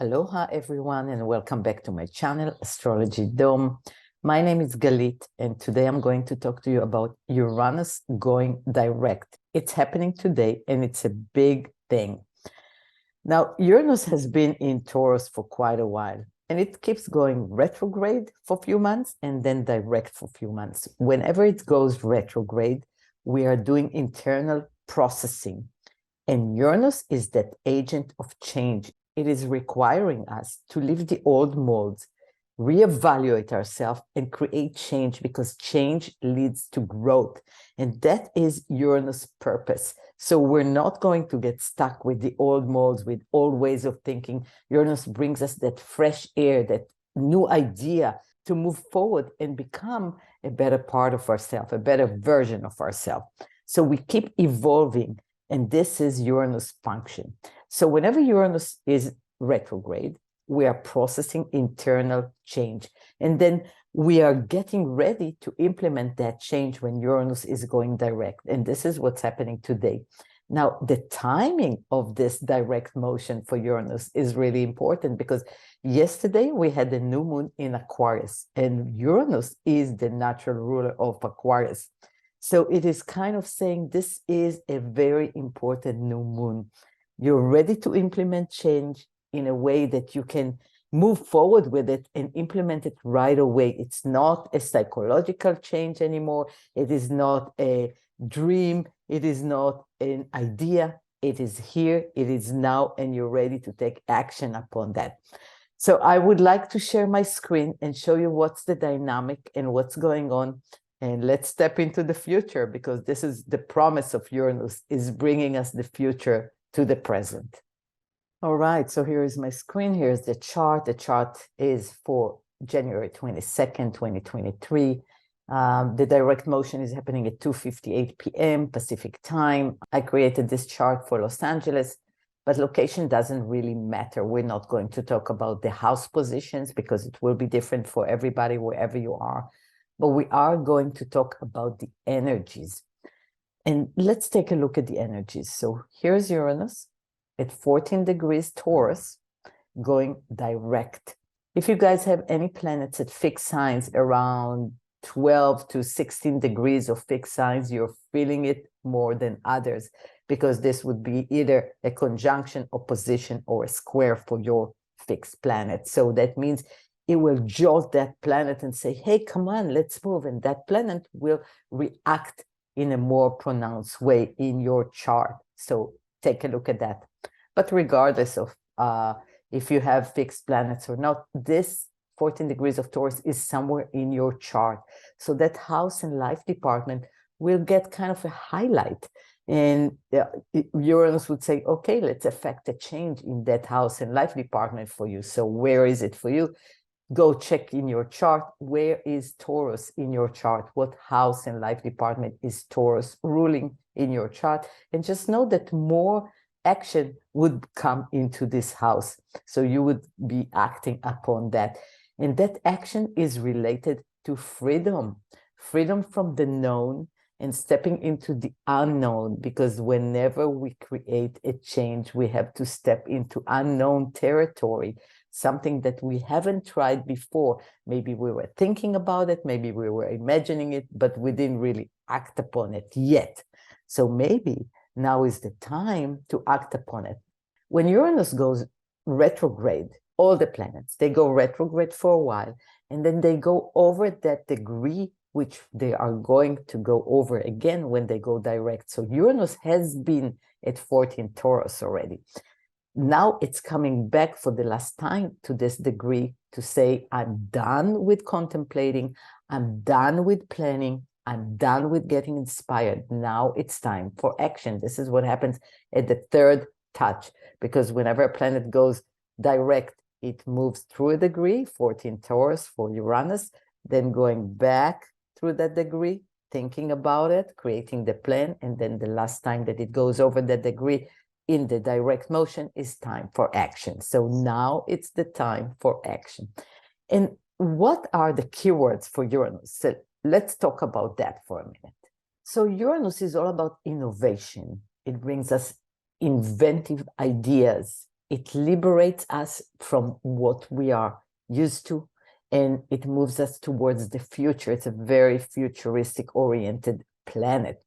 Aloha everyone, and welcome back to my channel, Astrology Dome. My name is Galit, and today I'm going to talk to you about Uranus going direct. It's happening today, and it's a big thing. Now, Uranus has been in Taurus for quite a while, and it keeps going retrograde for a few months and then direct for a few months. Whenever it goes retrograde, we are doing internal processing, and Uranus is that agent of change. It is requiring us to leave the old molds, reevaluate ourselves, and create change, because change leads to growth. And that is Uranus' purpose. So we're not going to get stuck with the old molds, with old ways of thinking. Uranus brings us that fresh air, that new idea to move forward and become a better part of ourselves, a better version of ourselves. So we keep evolving. And this is Uranus' function. So whenever Uranus is retrograde, we are processing internal change. And then we are getting ready to implement that change when Uranus is going direct. And this is what's happening today. Now, the timing of this direct motion for Uranus is really important, because yesterday we had the new moon in Aquarius, and Uranus is the natural ruler of Aquarius. So it is kind of saying this is a very important new moon. You're ready to implement change in a way that you can move forward with it and implement it right away. It's not a psychological change anymore. It is not a dream. It is not an idea. It is here. It is now, and you're ready to take action upon that. So I would like to share my screen and show you what's the dynamic and what's going on. And let's step into the future, because this is the promise of Uranus, is bringing us the future to the present. All right, so here is my screen. Here's the chart. The chart is for January 22nd, 2023. The direct motion is happening at 2:58 p.m. Pacific time. I created this chart for Los Angeles, but location doesn't really matter. We're not going to talk about the house positions, because it will be different for everybody wherever you are. But we are going to talk about the energies. And let's take a look at the energies. So here's Uranus at 14 degrees Taurus going direct. If you guys have any planets at fixed signs around 12 to 16 degrees of fixed signs, you're feeling it more than others, because this would be either a conjunction, opposition, or a square for your fixed planet. So that means it will jolt that planet and say, hey, come on, let's move. And that planet will react in a more pronounced way in your chart. So take a look at that. But regardless of if you have fixed planets or not, this 14 degrees of Taurus is somewhere in your chart. So that house and life department will get kind of a highlight. And Uranus would say, okay, let's affect a change in that house and life department for you. So where is it for you? Go check in your chart. Where is Taurus in your chart? What house and life department is Taurus ruling in your chart? And just know that more action would come into this house. So you would be acting upon that. And that action is related to freedom, freedom from the known and stepping into the unknown, because whenever we create a change, we have to step into unknown territory, something that we haven't tried before. Maybe we were thinking about it, maybe we were imagining it, but we didn't really act upon it yet. So maybe now is the time to act upon it. When Uranus goes retrograde, all the planets, they go retrograde for a while, and then they go over that degree which they are going to go over again when they go direct. So Uranus has been at 14 Taurus already. Now it's coming back for the last time to this degree to say, I'm done with contemplating, I'm done with planning, I'm done with getting inspired. Now it's time for action. This is what happens at the third touch, because whenever a planet goes direct, it moves through a degree, 14 Taurus for Uranus, then going back through that degree, thinking about it, creating the plan, and then the last time that it goes over that degree in the direct motion is time for action. So now it's the time for action. And what are the keywords for Uranus? So let's talk about that for a minute. So Uranus is all about innovation. It brings us inventive ideas, It liberates us from what we are used to, and it moves us towards the future. It's a very futuristic oriented planet.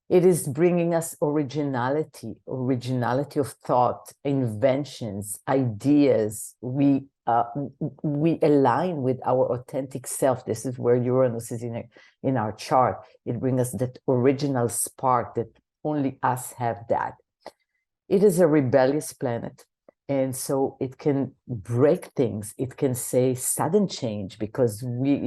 It is bringing us originality of thought, inventions, ideas. We align with our authentic self. This is where Uranus is in our chart. It brings us that original spark that only us have that. It is a rebellious planet. And so it can break things. It can say sudden change, because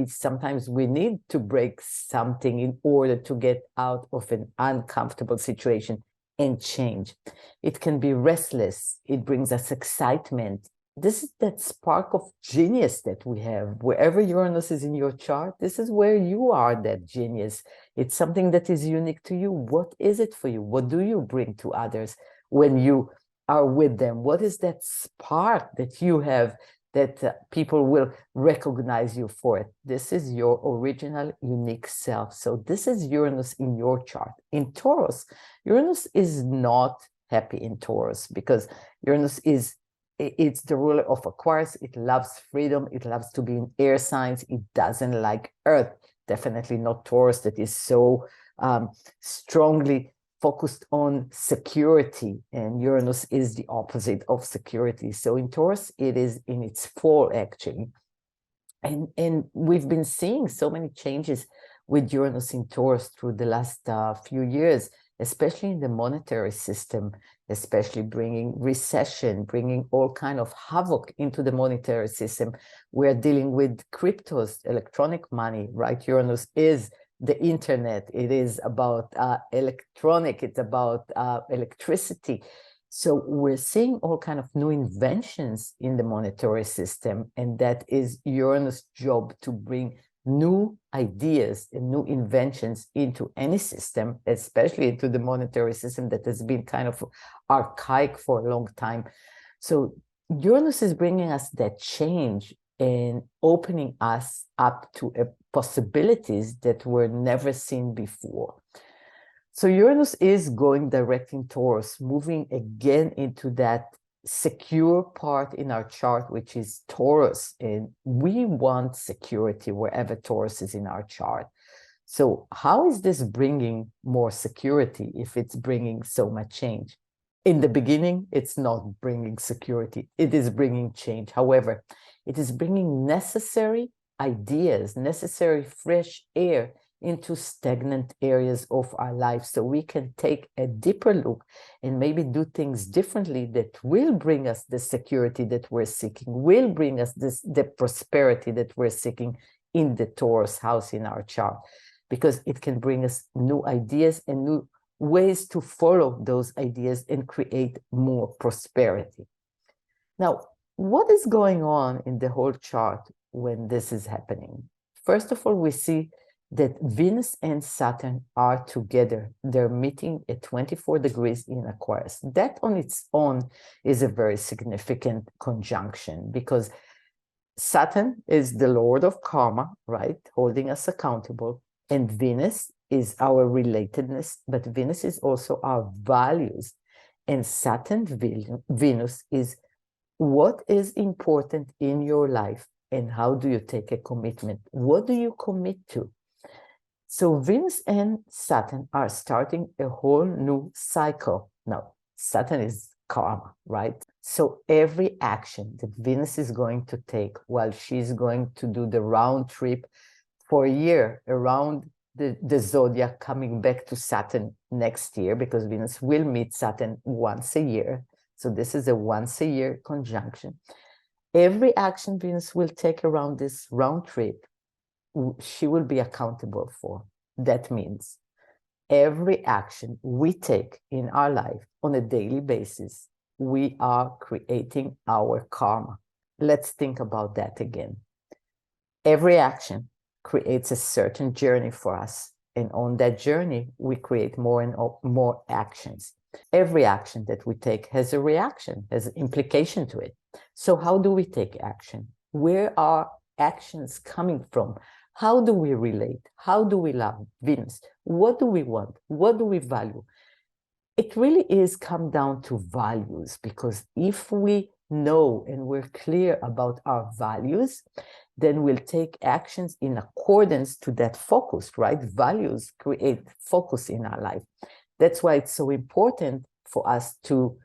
sometimes we need to break something in order to get out of an uncomfortable situation and change. It can be restless. It brings us excitement. This is that spark of genius that we have. Wherever Uranus is in your chart, this is where you are that genius. It's something that is unique to you. What is it for you? What do you bring to others when you are with them? What is that spark that you have that people will recognize you for it? This is your original, unique self. So this is Uranus in your chart. In Taurus, Uranus is not happy in Taurus, because Uranus it's the ruler of Aquarius. It loves freedom. It loves to be in air signs. It doesn't like Earth. Definitely not Taurus, that is so strongly focused on security, and Uranus is the opposite of security. So in Taurus, it is in its fall, actually. And we've been seeing so many changes with Uranus in Taurus through the last few years, especially in the monetary system, especially bringing recession, bringing all kind of havoc into the monetary system. We're dealing with cryptos, electronic money, right? Uranus is the internet. It is about electronic. It's about electricity. So we're seeing all kind of new inventions in the monetary system, and that is Uranus' job, to bring new ideas and new inventions into any system, especially into the monetary system that has been kind of archaic for a long time. So Uranus is bringing us that change and opening us up to possibilities that were never seen before. So Uranus is going direct in Taurus, moving again into that secure part in our chart, which is Taurus. And we want security wherever Taurus is in our chart. So how is this bringing more security if it's bringing so much change? In the beginning, it's not bringing security. It is bringing change. However, it is bringing necessary ideas, necessary fresh air into stagnant areas of our life, so we can take a deeper look and maybe do things differently that will bring us the security that we're seeking, will bring us the prosperity that we're seeking in the Taurus house in our chart, because it can bring us new ideas and new ways to follow those ideas and create more prosperity. Now, what is going on in the whole chart when this is happening? First of all, we see that Venus and Saturn are together. They're meeting at 24 degrees in Aquarius. That on its own is a very significant conjunction, because Saturn is the Lord of karma, right? Holding us accountable. And Venus is our relatedness, but Venus is also our values. And Saturn, Venus is what is important in your life, and how do you take a commitment? What do you commit to? So Venus and Saturn are starting a whole new cycle. Now, Saturn is karma, right? So every action that Venus is going to take while she's going to do the round trip for a year around the zodiac, coming back to Saturn next year, because Venus will meet Saturn once a year. So this is a once a year conjunction. Every action Venus will take around this round trip, she will be accountable for. That means every action we take in our life on a daily basis, we are creating our karma. Let's think about that again. Every action creates a certain journey for us. And on that journey, we create more and more actions. Every action that we take has a reaction, has an implication to it. So how do we take action? Where are actions coming from? How do we relate? How do we love Venus? What do we want? What do we value? it really is come down to values, because if we know and we're clear about our values, then we'll take actions in accordance to that focus, right? Values create focus in our life. That's why it's so important for us to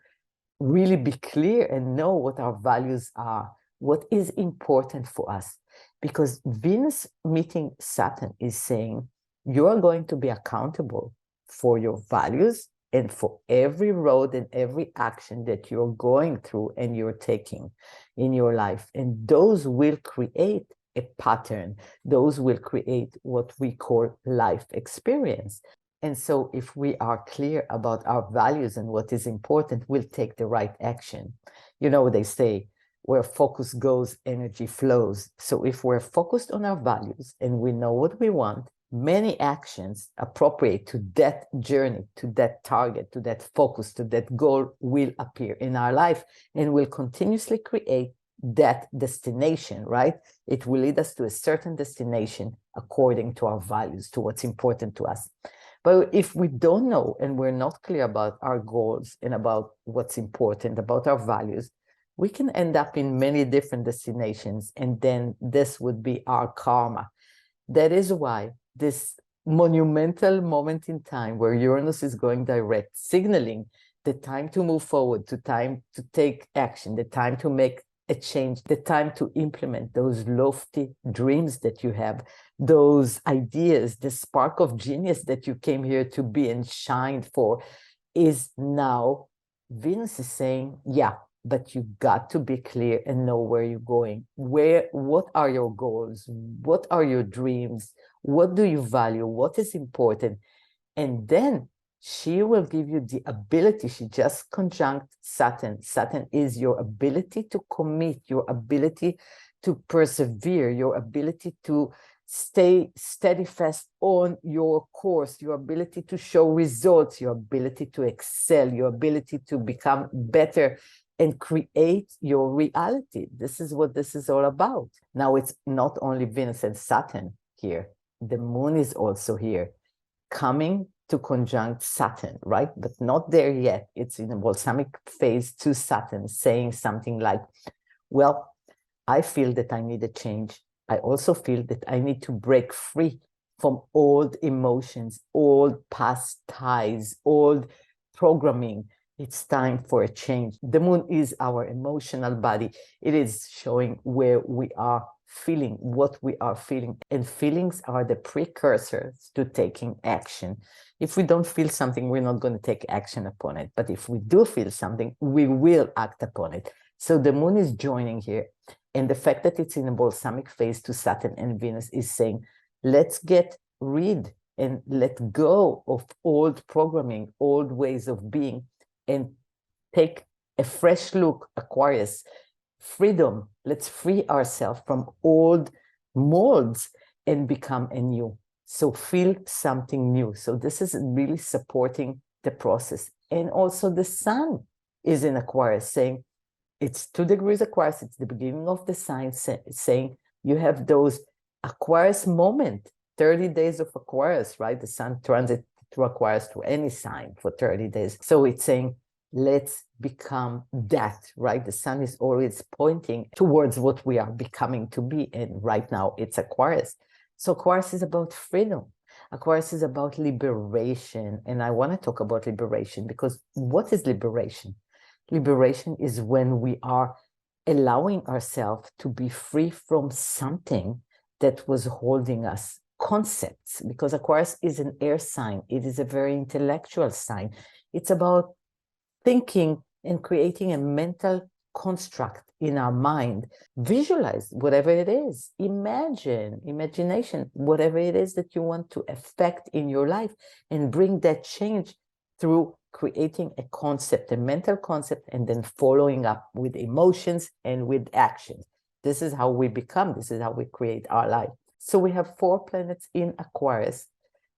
really be clear and know what our values are, what is important for us. Because Venus meeting Saturn is saying you are going to be accountable for your values and for every road and every action that you're going through and you're taking in your life. And those will create a pattern. Those will create what we call life experience. And so if we are clear about our values and what is important, we'll take the right action. You know, they say, where focus goes, energy flows. So if we're focused on our values and we know what we want, many actions appropriate to that journey, to that target, to that focus, to that goal will appear in our life and will continuously create that destination, right? It will lead us to a certain destination according to our values, to what's important to us. But if we don't know and we're not clear about our goals and about what's important, about our values, we can end up in many different destinations, and then this would be our karma. That is why this monumental moment in time where Uranus is going direct, signaling the time to move forward, the time to take action, the time to make a change, the time to implement those lofty dreams that you have, those ideas, the spark of genius that you came here to be and shine for, is now. Venus is saying, yeah, but you got to be clear and know where you're going. What are your goals? What are your dreams? What do you value? What is important? And then she will give you the ability. She just conjunct Saturn. Saturn is your ability to commit, your ability to persevere, your ability to stay steadfast on your course, your ability to show results, your ability to excel, your ability to become better and create your reality. This is what this is all about. Now, it's not only Venus and Saturn here. The moon is also here, coming to conjunct Saturn, right? But not there yet. It's in a balsamic phase to Saturn, saying something like, well, I feel that I need a change. I also feel that I need to break free from old emotions, old past ties, old programming. It's time for a change. The moon is our emotional body. It is showing where we are feeling, what we are feeling. And feelings are the precursors to taking action. If we don't feel something, we're not going to take action upon it. But if we do feel something, we will act upon it. So the moon is joining here. And the fact that it's in a balsamic phase to Saturn and Venus is saying, let's get rid and let go of old programming, old ways of being, and take a fresh look, Aquarius, freedom. Let's free ourselves from old molds and become anew. So feel something new. So this is really supporting the process. And also the sun is in Aquarius, saying it's 2 degrees Aquarius. It's the beginning of the sign, saying you have those Aquarius moment, 30 days of Aquarius, right? The sun transit through Aquarius to any sign for 30 days. So it's saying, let's become that, right? The sun is always pointing towards what we are becoming to be. And right now it's Aquarius. So Aquarius is about freedom. Aquarius is about liberation. And I want to talk about liberation because what is liberation? Liberation is when we are allowing ourselves to be free from something that was holding us, concepts, because Aquarius is an air sign. It is a very intellectual sign. It's about thinking and creating a mental construct in our mind. Visualize whatever it is. Imagination, whatever it is that you want to affect in your life, and bring that change through creating a concept, a mental concept, and then following up with emotions and with actions. This is how we become. This is how we create our life. So we have 4 planets in Aquarius,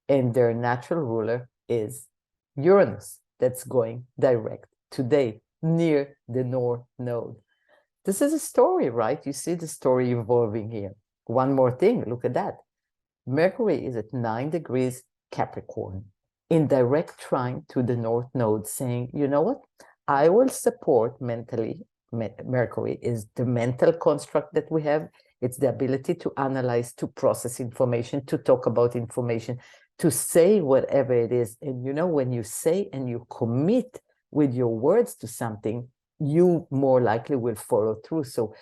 and their natural ruler is Uranus, that's going direct today near the North Node. This is a story, right? You see the story evolving here. One more thing, look at that. Mercury is at 9 degrees Capricorn. in direct trine to the North Node, saying, you know what, I will support mentally. Mercury is the mental construct that we have. It's the ability to analyze, to process information, to talk about information, to say whatever it is. And you know, when you say and you commit with your words to something, you more likely will follow through. So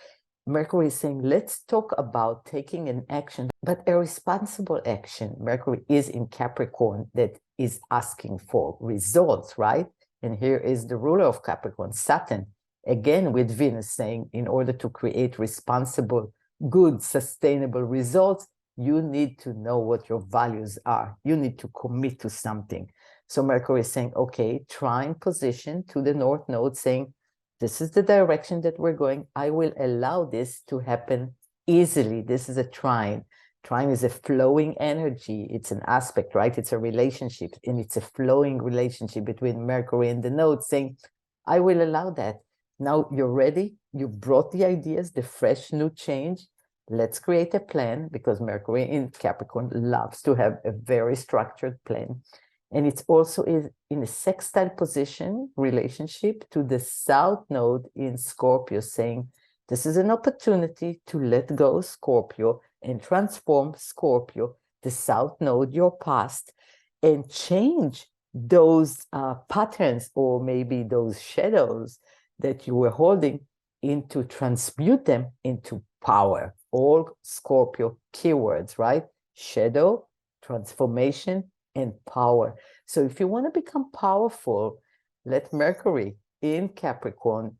Mercury is saying, let's talk about taking an action, but a responsible action. Mercury is in Capricorn, that is asking for results, right? And here is the ruler of Capricorn, Saturn, again with Venus saying, in order to create responsible, good, sustainable results, you need to know what your values are. You need to commit to something. So Mercury is saying, okay, trine position to the North Node, saying, this is the direction that we're going. I will allow this to happen easily. This is a trine. Trine is a flowing energy. It's an aspect, right? It's a relationship, and it's a flowing relationship between Mercury and the node, saying, I will allow that. Now you're ready. You brought the ideas, the fresh new change. Let's create a plan, because Mercury in Capricorn loves to have a very structured plan. And it's also in a sextile position relationship to the South Node in Scorpio, saying, this is an opportunity to let go Scorpio and transform Scorpio, the South Node, your past, and change those patterns, or maybe those shadows that you were holding, into transmute them into power. All Scorpio keywords, right? Shadow, transformation, and power. So if you want to become powerful, let Mercury in Capricorn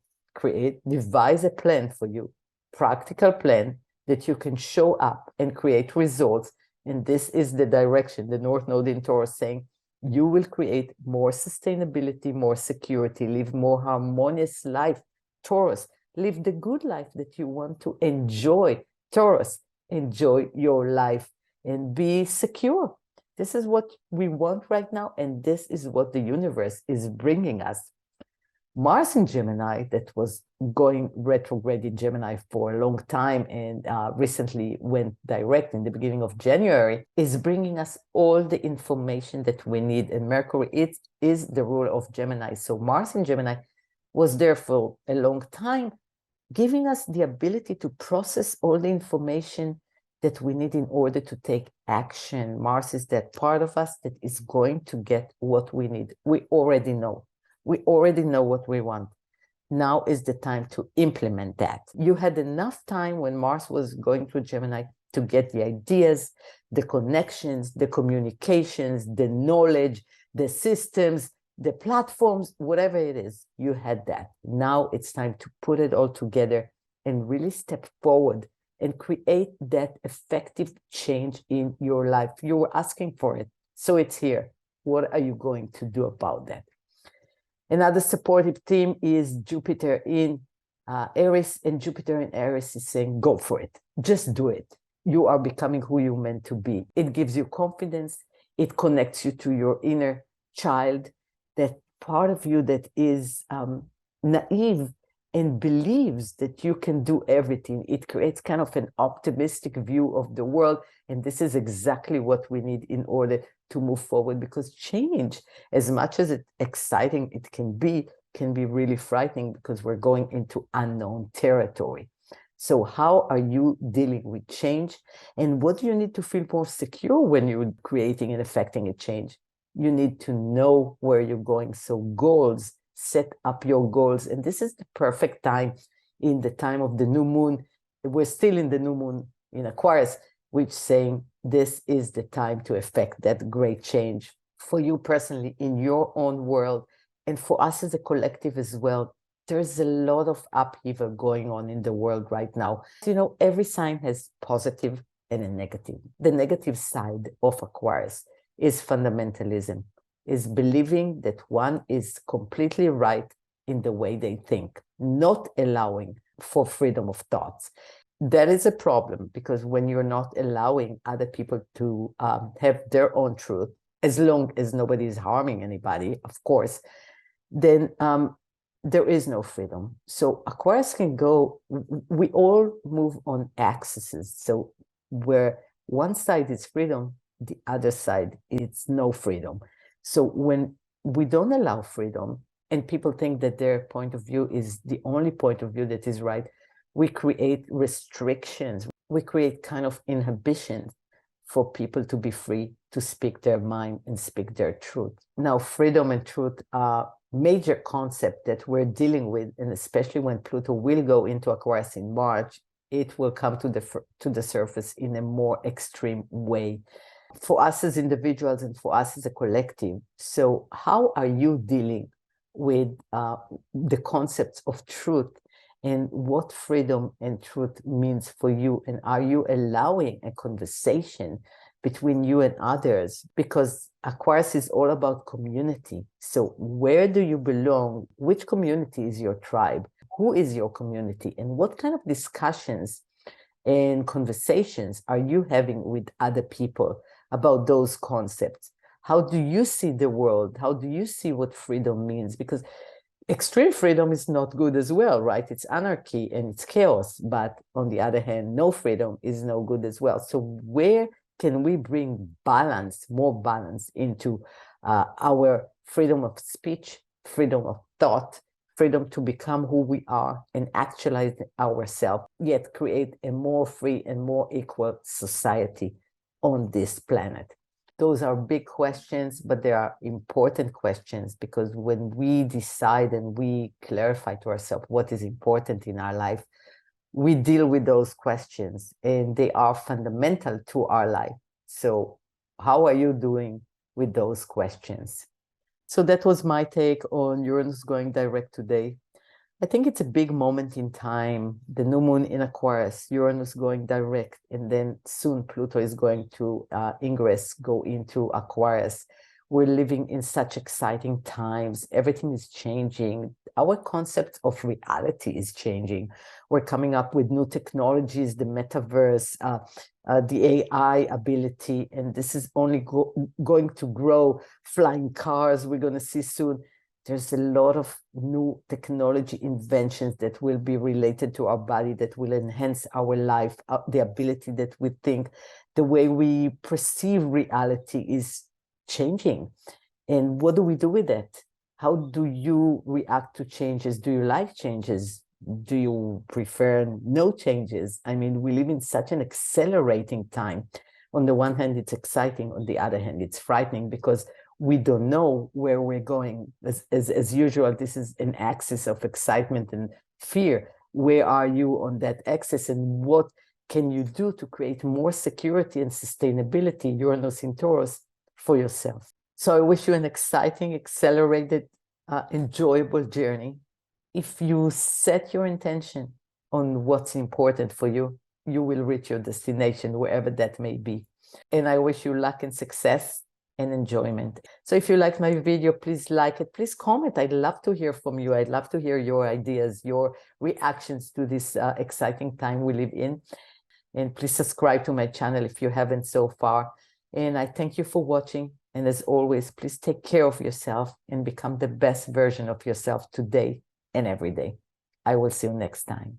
devise a plan for you, practical plan that you can show up and create results. And this is the direction, the North Node in Taurus, saying you will create more sustainability, more security, live more harmonious life. Taurus, live the good life that you want to enjoy. Taurus, enjoy your life and be secure. This is what we want right now, and this is what the universe is bringing us. Mars in Gemini, that was going retrograde in Gemini for a long time and recently went direct in the beginning of January, is bringing us all the information that we need. And Mercury, it is the ruler of Gemini. So Mars in Gemini was there for a long time, giving us the ability to process all the information that we need in order to take action. Mars is that part of us that is going to get what we need. We already know. We already know what we want. Now is the time to implement that. You had enough time when Mars was going through Gemini to get the ideas, the connections, the communications, the knowledge, the systems, the platforms, whatever it is, you had that. Now it's time to put it all together and really step forward and create that effective change in your life. You were asking for it, so it's here. What are you going to do about that? Another supportive team is Jupiter in Aries, and Jupiter in Aries is saying, go for it. Just do it. You are becoming who you're meant to be. It gives you confidence. It connects you to your inner child, that part of you that is naive and believes that you can do everything. It creates kind of an optimistic view of the world. And this is exactly what we need in order to move forward, because change, as much as it's exciting it can be really frightening, because we're going into unknown territory. So how are you dealing with change? And what do you need to feel more secure when you're creating and affecting a change? You need to know where you're going. So goals, set up your goals. And this is the perfect time, in the time of the new moon. We're still in the new moon in Aquarius, which saying this is the time to effect that great change for you personally in your own world, and for us as a collective as well. There's a lot of upheaval going on in the world right now. You know, every sign has positive and a negative. The negative side of Aquarius is fundamentalism, is believing that one is completely right in the way they think, not allowing for freedom of thoughts. That is a problem, because when you're not allowing other people to have their own truth, as long as nobody is harming anybody, of course, then there is no freedom. So Aquarius can go, we all move on axes. So where one side is freedom, the other side is no freedom. So when we don't allow freedom, and people think that their point of view is the only point of view that is right, we create restrictions. We create kind of inhibitions for people to be free to speak their mind and speak their truth. Now, freedom and truth are major concept that we're dealing with, and especially when Pluto will go into Aquarius in March, it will come to the surface in a more extreme way for us as individuals and for us as a collective. So how are you dealing with the concepts of truth and what freedom and truth means for you? And are you allowing a conversation between you and others? Because Aquarius is all about community. So where do you belong? Which community is your tribe? Who is your community? And what kind of discussions and conversations are you having with other people about those concepts? How do you see the world? How do you see what freedom means? Because extreme freedom is not good as well, right? It's anarchy and it's chaos. But on the other hand, no freedom is no good as well. So where can we bring balance, more balance into our freedom of speech, freedom of thought, freedom to become who we are and actualize ourselves, yet create a more free and more equal society on this planet? Those are big questions, but they are important questions, because when we decide and we clarify to ourselves what is important in our life, we deal with those questions and they are fundamental to our life. So how are you doing with those questions? So that was my take on Uranus going direct today. I think it's a big moment in time. The new moon in Aquarius, Uranus going direct, and then soon Pluto is going to ingress, go into Aquarius. We're living in such exciting times. Everything is changing. Our concept of reality is changing. We're coming up with new technologies, the metaverse, the AI ability, and this is only going to grow. Flying cars, we're going to see soon. There's a lot of new technology inventions that will be related to our body, that will enhance our life, the ability that we think, the way we perceive reality is changing. And what do we do with that? How do you react to changes? Do you like changes? Do you prefer no changes? I mean, we live in such an accelerating time. On the one hand, it's exciting. On the other hand, it's frightening, because we don't know where we're going. As usual, this is an axis of excitement and fear. Where are you on that axis, and what can you do to create more security and sustainability, Uranus in Taurus, for yourself? So I wish you an exciting, accelerated, enjoyable journey. If you set your intention on what's important for you, you will reach your destination, wherever that may be. And I wish you luck and success and enjoyment. So if you like my video, please like it, please comment. I'd love to hear from you. I'd love to hear your ideas, your reactions to this exciting time we live in. And please subscribe to my channel if you haven't so far. And I thank you for watching. And as always, please take care of yourself and become the best version of yourself today and every day. I will see you next time.